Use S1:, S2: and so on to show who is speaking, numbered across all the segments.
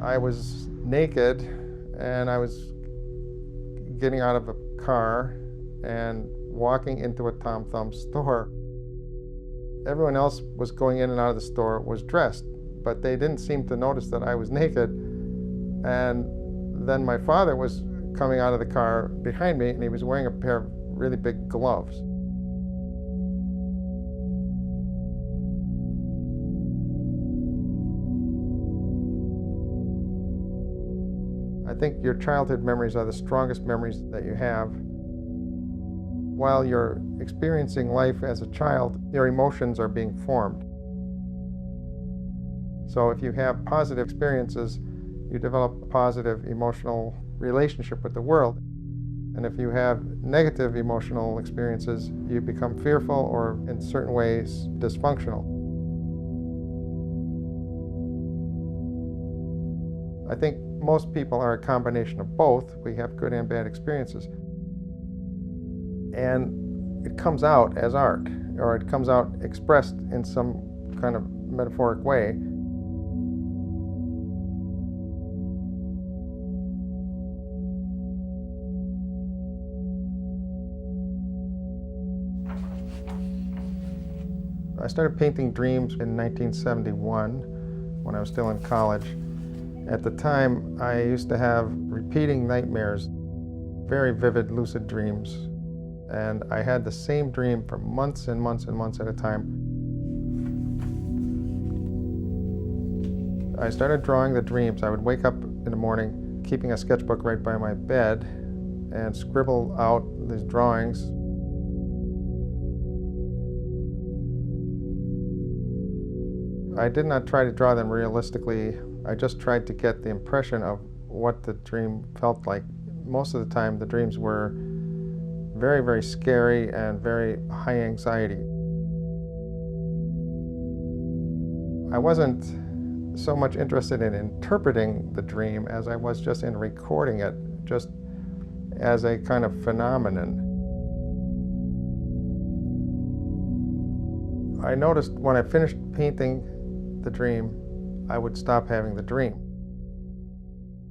S1: I was naked and I was getting out of a car and walking into a Tom Thumb store. Everyone else was going in and out of the store was dressed, but they didn't seem to notice that I was naked. And then my father was coming out of the car behind me, and he was wearing a pair of really big gloves. I think your childhood memories are the strongest memories that you have. While you're experiencing life as a child, your emotions are being formed. So if you have positive experiences, you develop a positive emotional relationship with the world. And if you have negative emotional experiences, you become fearful or, in certain ways, dysfunctional. I think most people are a combination of both. We have good and bad experiences. And it comes out as art, or it comes out expressed in some kind of metaphoric way. I started painting dreams in 1971 when I was still in college. At the time, I used to have repeating nightmares, very vivid lucid dreams. And I had the same dream for months and months and months at a time. I started drawing the dreams. I would wake up in the morning, keeping a sketchbook right by my bed, and scribble out these drawings. I did not try to draw them realistically. I just tried to get the impression of what the dream felt like. Most of the time, the dreams were very, very scary and very high anxiety. I wasn't so much interested in interpreting the dream as I was just in recording it, just as a kind of phenomenon. I noticed when I finished painting the dream, I would stop having the dream.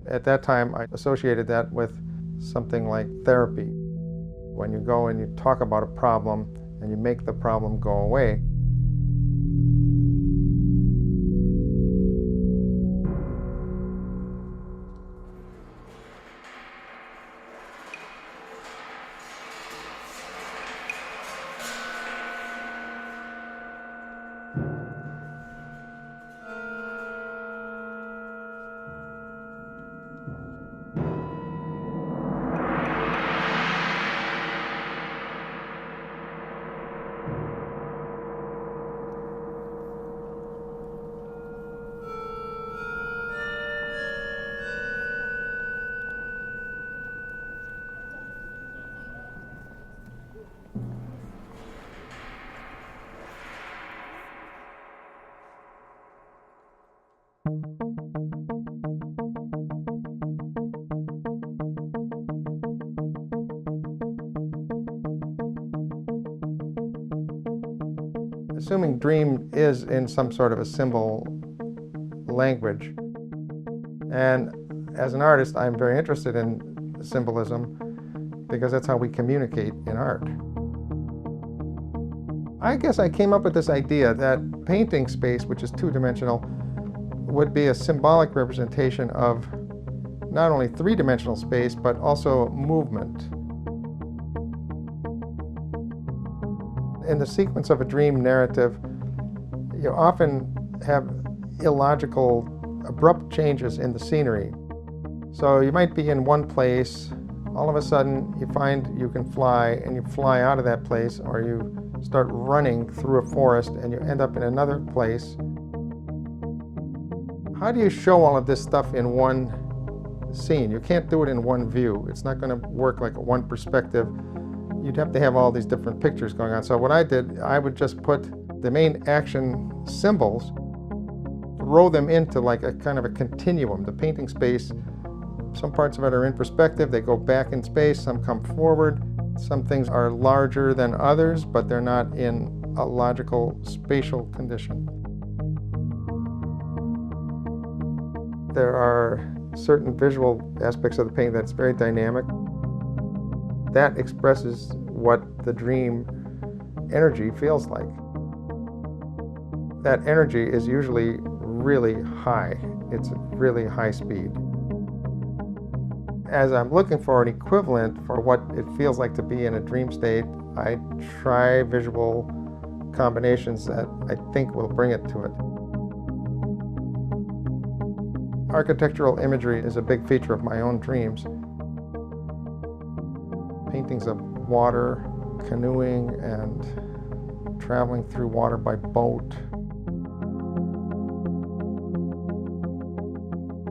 S1: At that time, I associated that with something like therapy. When you go and you talk about a problem and you make the problem go away. Assuming dream is in some sort of a symbol language, and as an artist, I'm very interested in symbolism because that's how we communicate in art. I guess I came up with this idea that painting space, which is two-dimensional, would be a symbolic representation of not only three-dimensional space, but also movement. In the sequence of a dream narrative, you often have illogical, abrupt changes in the scenery. So you might be in one place, all of a sudden you find you can fly, and you fly out of that place, or you start running through a forest and you end up in another place. How do you show all of this stuff in one scene? You can't do it in one view. It's not going to work like one perspective. You'd have to have all these different pictures going on. So what I did, I would just put the main action symbols, row them into like a kind of a continuum. The painting space, some parts of it are in perspective, they go back in space, some come forward. Some things are larger than others, but they're not in a logical spatial condition. There are certain visual aspects of the painting that's very dynamic. That expresses what the dream energy feels like. That energy is usually really high. It's really high speed. As I'm looking for an equivalent for what it feels like to be in a dream state, I try visual combinations that I think will bring it to it. Architectural imagery is a big feature of my own dreams. Paintings of water, canoeing, and traveling through water by boat.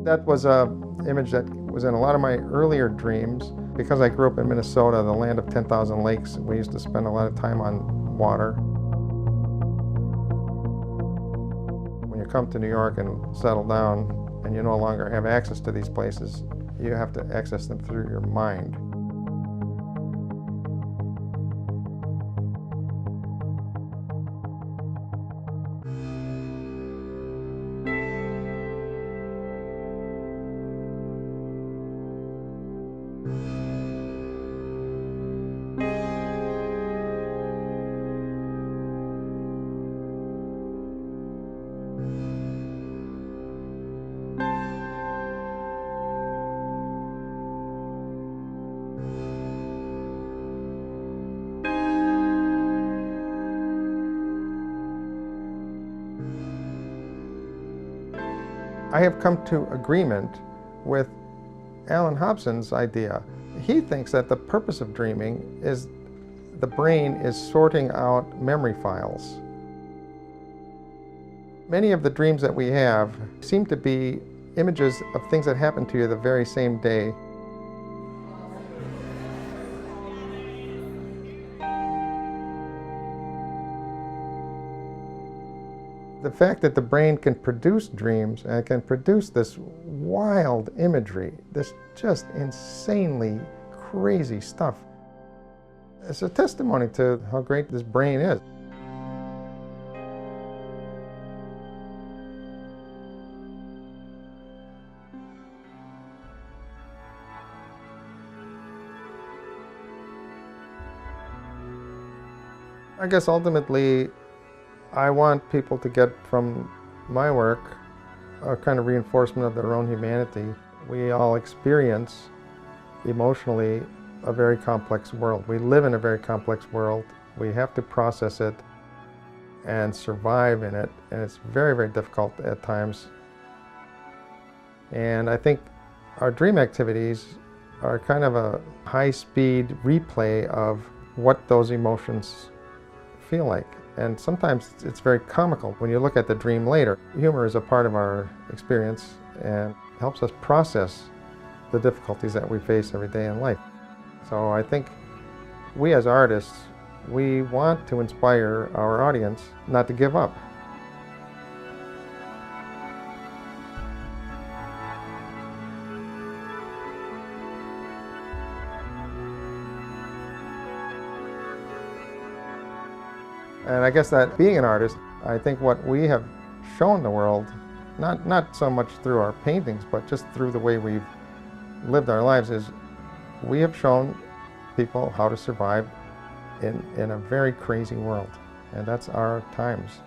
S1: That was an image that was in a lot of my earlier dreams. Because I grew up in Minnesota, the land of 10,000 lakes, we used to spend a lot of time on water. When you come to New York and settle down, and you no longer have access to these places, you have to access them through your mind. I have come to agreement with Alan Hobson's idea. He thinks that the purpose of dreaming is the brain is sorting out memory files. Many of the dreams that we have seem to be images of things that happened to you the very same day. The fact that the brain can produce dreams and can produce this wild imagery, this just insanely crazy stuff, it's a testimony to how great this brain is. I guess ultimately, I want people to get from my work a kind of reinforcement of their own humanity. We all experience emotionally a very complex world. We live in a very complex world. We have to process it and survive in it, and it's very, very difficult at times. And I think our dream activities are kind of a high-speed replay of what those emotions feel like. And sometimes it's very comical when you look at the dream later. Humor is a part of our experience and helps us process the difficulties that we face every day in life. So I think we as artists, we want to inspire our audience not to give up. And I guess that being an artist, I think what we have shown the world, not so much through our paintings, but just through the way we've lived our lives, is we have shown people how to survive in a very crazy world. And that's our times.